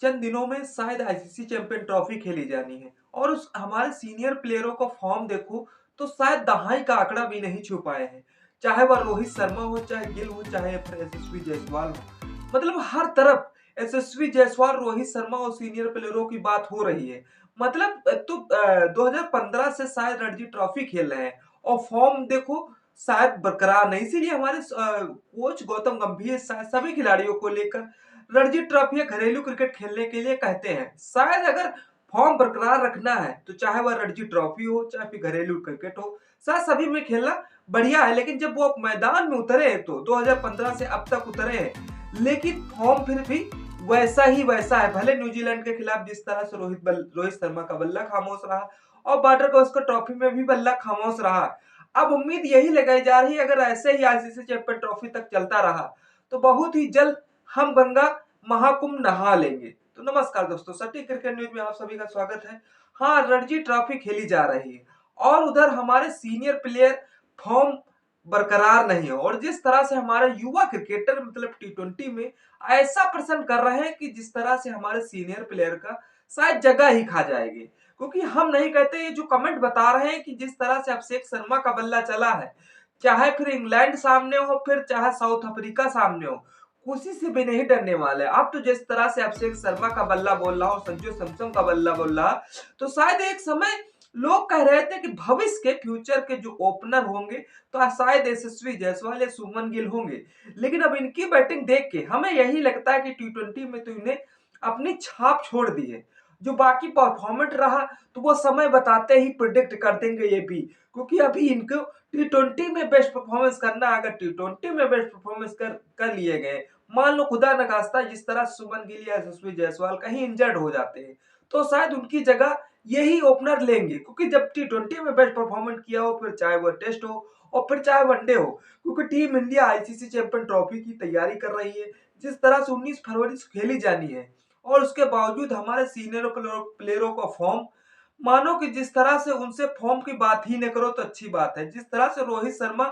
चंद दिनों में शायद आईसीसी चैंपियन ट्रॉफी खेली जानी है और उस हमारे सीनियर प्लेयरों का फॉर्म देखो तो शायद दहाई का आंकड़ा भी नहीं छू पाए हैं। चाहे वह रोहित शर्मा हो, चाहे गिल हो, चाहे फिर यशस्वी जायसवाल हो। मतलब हर तरफ यशस्वी जायसवाल, रोहित शर्मा और सीनियर प्लेयरों की बात हो रही है। मतलब 2015 से शायद रणजी ट्रॉफी खेल रहे हैं और फॉर्म देखो शायद बरकरार नहीं। इसीलिए हमारे कोच गौतम गंभीर शायद सभी खिलाड़ियों को लेकर रणजी ट्रॉफी या घरेलू क्रिकेट खेलने के लिए कहते हैं। शायद अगर फॉर्म बरकरार रखना है तो चाहे वह रणजी ट्रॉफी हो, चाहे फिर घरेलू क्रिकेट हो, शायद सभी में खेलना बढ़िया है। लेकिन जब वो मैदान में उतरे हैं तो 2015 से अब तक उतरे हैं, लेकिन फॉर्म फिर भी वैसा ही वैसा है। भले न्यूजीलैंड के खिलाफ जिस तरह से रोहित शर्मा का बल्ला खामोश रहा और बॉर्डर गावस्कर ट्रॉफी में भी बल्ला खामोश रहा। अब उम्मीद यही लगाई जा रही है, अगर ऐसे ही आईसीसी चैंपियन ट्रॉफी तक चलता रहा तो बहुत ही जल्द हम गंगा महाकुंभ नहा लेंगे। तो नमस्कार दोस्तों, सटीक क्रिकेट न्यूज में आप सभी का स्वागत है। हाँ, रणजी ट्रॉफी खेली जा रही है और उधर हमारे सीनियर प्लेयर फॉर्म बरकरार नहीं है और जिस तरह से हमारे युवा क्रिकेटर मतलब टी20 में ऐसा प्रदर्शन कर रहे हैं कि जिस तरह से हमारे सीनियर प्लेयर का शायद जगह ही खा जाएगी। क्योंकि हम नहीं कहते, ये जो कमेंट बता रहे हैं कि जिस तरह से अभिषेक शर्मा का बल्ला चला है, चाहे फिर इंग्लैंड सामने हो, फिर चाहे साउथ अफ्रीका सामने हो, किसी से भी नहीं डरने वाले। अब तो जिस तरह से अभिषेक शर्मा का बल्ला बोल रहा हो, संजू सैमसन का बल्ला बोल रहा, तो शायद एक समय लोग कह रहे थे कि भविष्य के फ्यूचर के जो ओपनर होंगे तो शायद यशस्वी जायसवाल या शुभमन गिल होंगे। लेकिन अब इनकी बैटिंग देख के हमें यही लगता है कि टी20 में तो इन्हें अपनी छाप छोड़ दी है। जो बाकी परफॉर्मेंस रहा तो वो समय बताते ही प्रिडिक्ट कर देंगे ये भी, क्योंकि अभी इनको टी20 में बेस्ट परफॉर्मेंस करना है। अगर टी20 में बेस्ट परफॉर्मेंस कर लिए गए, मान लो खुदा न खास्ता जिस तरह शुभमन गिल या यशस्वी जायसवाल कहीं इंजर्ड हो जाते हैं, तो शायद उनकी जगह यही ओपनर लेंगे। क्योंकि जब टी20 में बेस्ट परफॉर्मेंस किया हो, फिर चाहे वो टेस्ट हो और फिर चाहे वनडे हो, क्योंकि team India ICC champion trophy की तैयारी कर रही है जिस तरह से 19 फरवरी से खेली जानी है। और उसके बावजूद हमारे सीनियर प्लेयरों का फॉर्म, मानो कि जिस तरह से उनसे फॉर्म की बात ही न करो तो अच्छी बात है। जिस तरह से रोहित शर्मा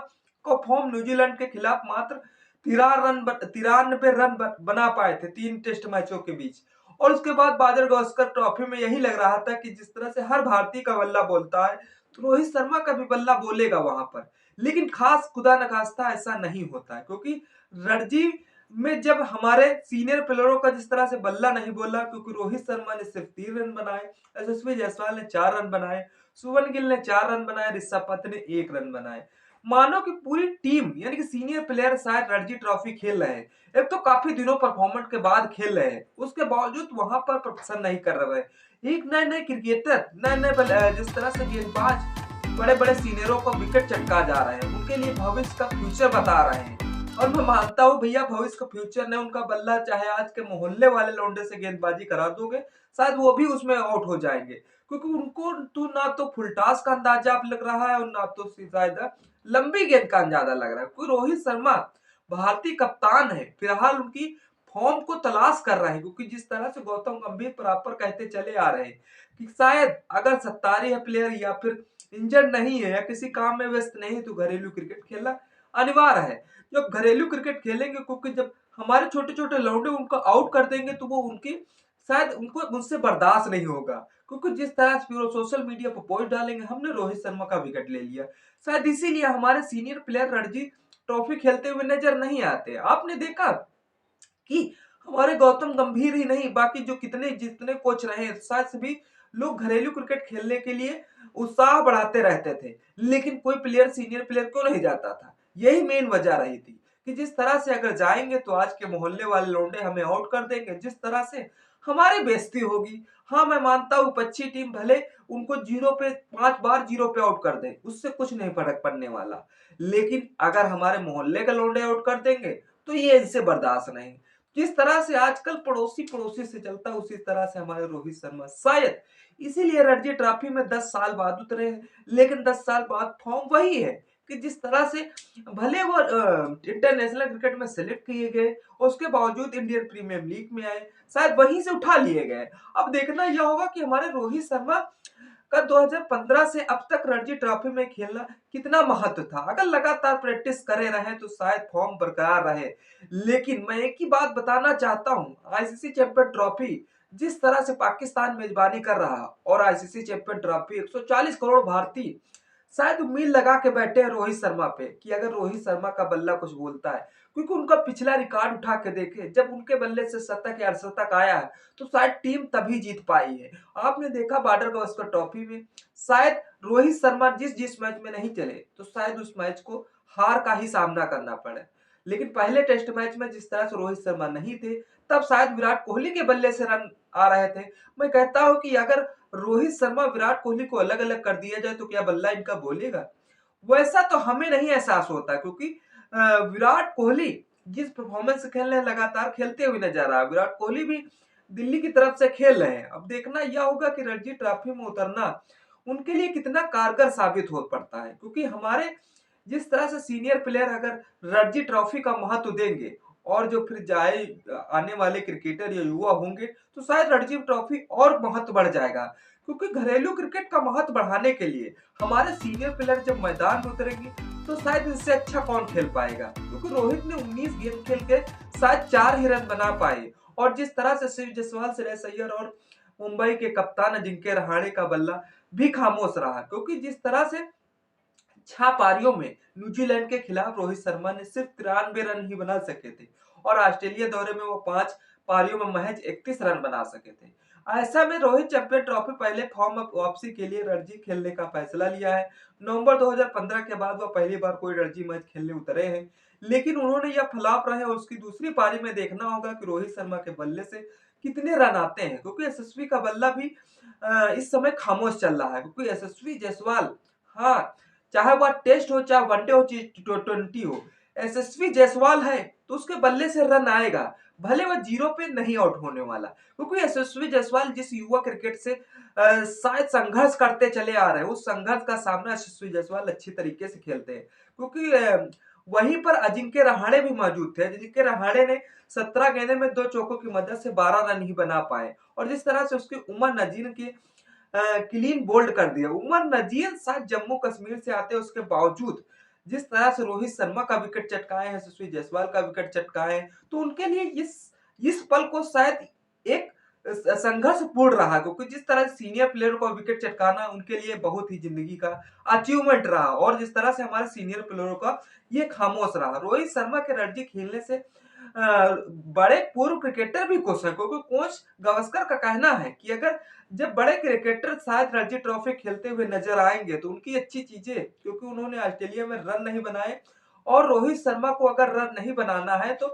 का फॉर्म न्यूजीलैंड के खिलाफ मात्र 93 रन बना पाए थे 3 टेस्ट मैचों के बीच। और उसके बाद बॉर्डर गावस्कर ट्रॉफी में यही लग रहा था कि जिस तरह से हर भारतीय का बल्ला बोलता है तो रोहित शर्मा का भी बल्ला बोलेगा वहां पर। लेकिन खास खुदा न खास्ता ऐसा नहीं होता है, क्योंकि रणजी में जब हमारे सीनियर प्लेयरों का जिस तरह से बल्ला नहीं बोला, क्योंकि रोहित शर्मा ने सिर्फ 3 रन बनाए, यशस्वी जायसवाल ने 4 रन बनाए, शुभमन गिल ने 4 रन बनाए, ऋषभ पंत ने 1 रन बनाए। मानो कि पूरी टीम यानी कि सीनियर प्लेयर शायद रणजी ट्रॉफी खेल रहे हैं। एक तो काफी दिनों परफॉर्मेंस के बाद खेल रहे हैं, उसके बावजूद वहां पर प्रदर्शन नहीं कर रहे हैं। एक नए नए क्रिकेटर, नए नए जिस तरह से गेंदबाज बड़े बड़े सीनियरों को विकेट चटका जा रहे हैं, उनके लिए भविष्य का फ्यूचर बता रहे हैं। और मैं मानता हूँ भैया, भविष्य का फ्यूचर ने उनका बल्ला चाहे आज के मोहल्ले वाले लौंडे से गेंदबाजी करा दोगे, शायद वो भी उसमें आउट हो जाएंगे। क्योंकि उनको तो ना तो फुल टॉस का अंदाजा अब लग रहा है और ना तो शायद लंबी गेंद का अंदाजा लग रहा है। कोई रोहित शर्मा भारतीय कप्तान है, फिलहाल उनकी फॉर्म को तलाश कर रहे हैं। क्योंकि जिस तरह से गौतम गंभीर बराबर कहते चले आ रहे हैं कि शायद अगर सत्तारी है प्लेयर या फिर इंजर्ड नहीं है या किसी काम में व्यस्त नहीं है तो घरेलू क्रिकेट खेलना अनिवार्य है। जब घरेलू क्रिकेट खेलेंगे, क्योंकि जब हमारे छोटे छोटे लौंडे उनको आउट कर देंगे तो वो उनकी शायद उनको मुझसे बर्दाश्त नहीं होगा। क्योंकि जिस तरह से वो सोशल मीडिया पर पोस्ट डालेंगे हमने रोहित शर्मा का विकेट ले लिया, शायद इसीलिए हमारे सीनियर प्लेयर रणजी ट्रॉफी खेलते हुए नजर नहीं आते। आपने देखा कि हमारे गौतम गंभीर ही नहीं, बाकी जो कितने जितने कोच रहे हैं शायद सभी लोग घरेलू क्रिकेट खेलने के लिए उत्साह बढ़ाते रहते थे, लेकिन कोई प्लेयर सीनियर प्लेयर क्यों नहीं जाता था। यही मेन वजह रही थी कि जिस तरह से अगर जाएंगे तो आज के मोहल्ले वाले लौंडे हमें आउट कर देंगे, जिस तरह से हमारी बेइज्जती होगी। हाँ, मैं मानता हूँ अच्छी टीम भले उनको 5 बार जीरो पे आउट कर दे, उससे कुछ नहीं फर्क पड़ने वाला। लेकिन अगर हमारे मोहल्ले के लौंडे आउट कर देंगे तो ये इनसे बर्दाश्त नहीं। जिस तरह से आजकल पड़ोसी पड़ोसी से चलता है, उसी तरह से हमारे रोहित शर्मा शायद इसीलिए रणजी ट्रॉफी में 10 साल बाद उतरे हैं। लेकिन 10 साल बाद फॉर्म वही है कि जिस तरह से भले वो इंटरनेशनल क्रिकेट में सेलेक्ट किए गए और उसके बावजूद इंडियन प्रीमियर लीग में आए, शायद वहीं से उठा लिए गए। अब देखना यह होगा कि हमारे रोहित शर्मा का 2015 से अब तक रणजी ट्रॉफी में खेलना कितना महत्व था। अगर लगातार प्रैक्टिस करे रहे तो शायद फॉर्म बरकरार रहे। लेकिन मैं एक ही बात बताना चाहता हूँ, आईसीसी चैंपियन ट्रॉफी जिस तरह से पाकिस्तान मेजबानी कर रहा और आईसीसी चैंपियन ट्रॉफी 140 करोड़ भारतीय शायद उम्मीद लगा के बैठे हैं रोहित शर्मा पे कि अगर रोहित शर्मा का बल्ला कुछ बोलता है, क्योंकि उनका पिछला रिकॉर्ड उठा के देखे, जब उनके बल्ले से शतक या अर्धशतक आया है तो शायद टीम तभी जीत पाई है। आपने देखा बॉर्डर गावस्कर ट्रॉफी में शायद रोहित शर्मा जिस जिस मैच में नहीं चले तो शायद उस मैच को हार का ही सामना करना पड़े, लेकिन पहले टेस्ट मैच में जिस तरह से रोहित शर्मा नहीं थे तब शायद विराट कोहली के बल्ले से रन आ रहे थे। मैं कहता हूं कि अगर रोहित शर्मा विराट कोहली को अलग अलग कर दिया जाए तो क्या बल्ला इनका बोलेगा? वैसा तो हमें नहीं एहसास होता, क्योंकि विराट कोहली जिस परफॉर्मेंस से खेल रहे हैं लगातार खेलते हुए नजर आ रहा है। विराट कोहली भी दिल्ली की तरफ से खेल रहे हैं। अब देखना यह होगा कि रणजी ट्रॉफी में उतरना उनके लिए कितना कारगर साबित हो पड़ता है, क्योंकि हमारे जिस तरह से सीनियर प्लेयर अगर रणजी ट्रॉफी का महत्व देंगे और जो फिर जाए आने वाले क्रिकेटर या युवा होंगे तो शायद रणजी ट्रॉफी और महत्व बढ़ जाएगा, क्योंकि घरेलू क्रिकेट का महत्व बढ़ाने के लिए हमारे सीनियर प्लेयर जब मैदान में उतरेंगे तो शायद इनसे अच्छा कौन खेल पाएगा, क्योंकि रोहित ने 19 गेंद खेल के शायद 4 ही रन बना पाए। और जिस तरह से शिव जायसवाल, श्रेयस अय्यर और मुंबई के कप्तान अजिंक्य रहाणे का बल्ला भी खामोश रहा, क्योंकि जिस तरह से 6 पारियों में न्यूजीलैंड के खिलाफ रोहित शर्मा ने सिर्फ 93 रन ही बना सके थे और ऑस्ट्रेलिया दौरे में वो 5 पारियों में महज 31 रन बना सके थे। ऐसा में रोहित चैंपियन ट्रॉफी पहले फॉर्म में वापसी के लिए रणजी खेलने का फैसला लिया है। नवंबर 2015 के बाद वो पहली बार कोई रणजी मैच खेलने उतरे हैं, लेकिन उन्होंने यह फ्लॉप रहे और उसकी दूसरी पारी में देखना होगा कि रोहित शर्मा के बल्ले से कितने रन आते हैं, क्योंकि यशस्वी का बल्ला भी इस समय खामोश चल रहा है, क्योंकि यशस्वी जायसवाल, हाँ, चाहे वह टेस्ट हो चाहे वनडे हो चाहे टी20 हो, यशस्वी जायसवाल है तो उसके बल्ले से रन आएगा, भले वह जीरो पे नहीं आउट होने वाला, क्योंकि यशस्वी जायसवाल जिस युवा क्रिकेट से शायद संघर्ष करते चले आ रहे हैं, उस संघर्ष का सामना यशस्वी जायसवाल अच्छी तरीके से खेलते हैं, क्योंकि वहीं पर अजिंक्य रहाणे भी मौजूद थे। अजिंक्य रहाणे ने 17 गेंदों में 2 चौकों की मदद से 12 रन ही बना पाए और जिस तरह से उसके उमर नजीर के क्लीन बोल्ड कर दिया। उमर नजीर शायद जम्मू कश्मीर से आते उसके बावजूद जिस तरह से रोहित शर्मा का विकेट चटकाए हैं, यशस्वी जायसवाल का विकेट चटकाए हैं, तो उनके लिए इस पल को शायद एक संघर्ष पूर्ण रहा, क्योंकि जिस तरह से सीनियर प्लेयर को विकेट चटकाना उनके लिए बहुत ही जिंदगी का अचीवमेंट रहा और जिस तरह से हमारे सीनियर प्लेयरों का ये खामोश रहा। रोहित शर्मा के रणजी खेलने से बड़े पूर्व क्रिकेटर भी खुश हैं, क्योंकि कोच गावस्कर का कहना है कि अगर जब बड़े क्रिकेटर शायद रणजी ट्रॉफी खेलते हुए नजर आएंगे तो उनकी अच्छी चीजें, क्योंकि उन्होंने ऑस्ट्रेलिया में रन नहीं बनाए और रोहित शर्मा को अगर रन नहीं बनाना है तो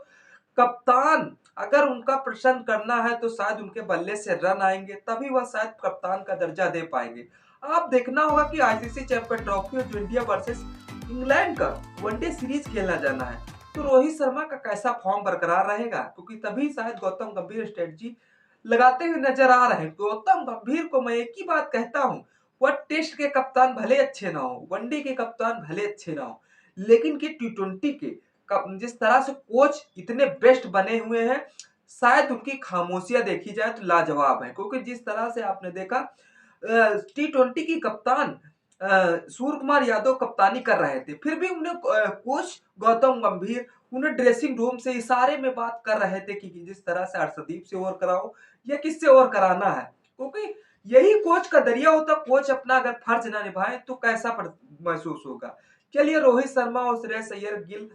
कप्तान अगर उनका प्रश्न करना है तो शायद उनके बल्ले से रन आएंगे, तभी वह शायद कप्तान का दर्जा दे पाएंगे। आप देखना होगा कि आईसीसी चैंपियन ट्रॉफी और जो इंडिया वर्सेस इंग्लैंड का वनडे सीरीज खेलना जाना है तो रोहित शर्मा का कैसा फॉर्म बरकरार रहेगा, क्योंकि तभी शायद गौतम गंभीर स्ट्रेटजी लगाते हुए नजर आ रहे हैं। गौतम गंभीर को मैं एक ही बात कहता हूं, वह टेस्ट के कप्तान भले अच्छे ना हो, वनडे के कप्तान भले अच्छे ना हो, लेकिन कि टी20 के जिस तरह से कोच इतने बेस्ट बने हुए हैं, शायद उनकी खामोशियां देखी जाए तो लाजवाब है, क्योंकि जिस तरह से आपने देखा टी20 की कप्तान सूर्य कुमार यादव कप्तानी कर रहे थे, फिर भी उन्हें कोच गौतम गंभीर उन्हें ड्रेसिंग रूम से इशारे में बात कर रहे थे कि जिस तरह से हर्षदीप से ओवर कराओ या किससे ओवर कराना है, क्योंकि यही कोच का दरिया होता। कोच अपना अगर फर्ज ना निभाए तो कैसा महसूस होगा। चलिए, रोहित शर्मा और श्रेयस अय्यर, गिल,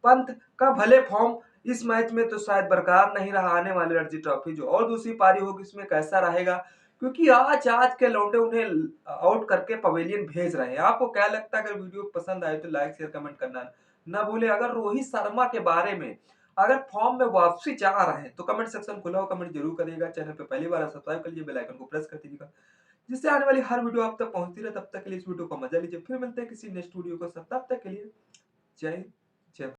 पंत का भले फॉर्म इस मैच में तो शायद बरकरार नहीं रहा, आने वाली रणजी ट्रॉफी जो और दूसरी पारी होगी इसमें कैसा रहेगा, क्योंकि आज आज के लौंडे उन्हें आउट करके पवेलियन भेज रहे हैं। आपको क्या लगता है? अगर वीडियो पसंद आए तो लाइक शेयर कमेंट करना ना भूले। अगर रोहित शर्मा के बारे में अगर फॉर्म में वापसी चाह रहे हैं तो कमेंट सेक्शन खुला हो, कमेंट जरूर करिएगा। चैनल पे पहली बार सब्सक्राइब कर लीजिए, बेल आइकन को प्रेस कर दीजिएगा, जिससे आने वाली हर वीडियो आप तक पहुंचती रहे। तब तक के लिए इस वीडियो को मजा लीजिए, फिर मिलते हैं किसी नेक्स्ट वीडियो को। तब तक के लिए जय जय।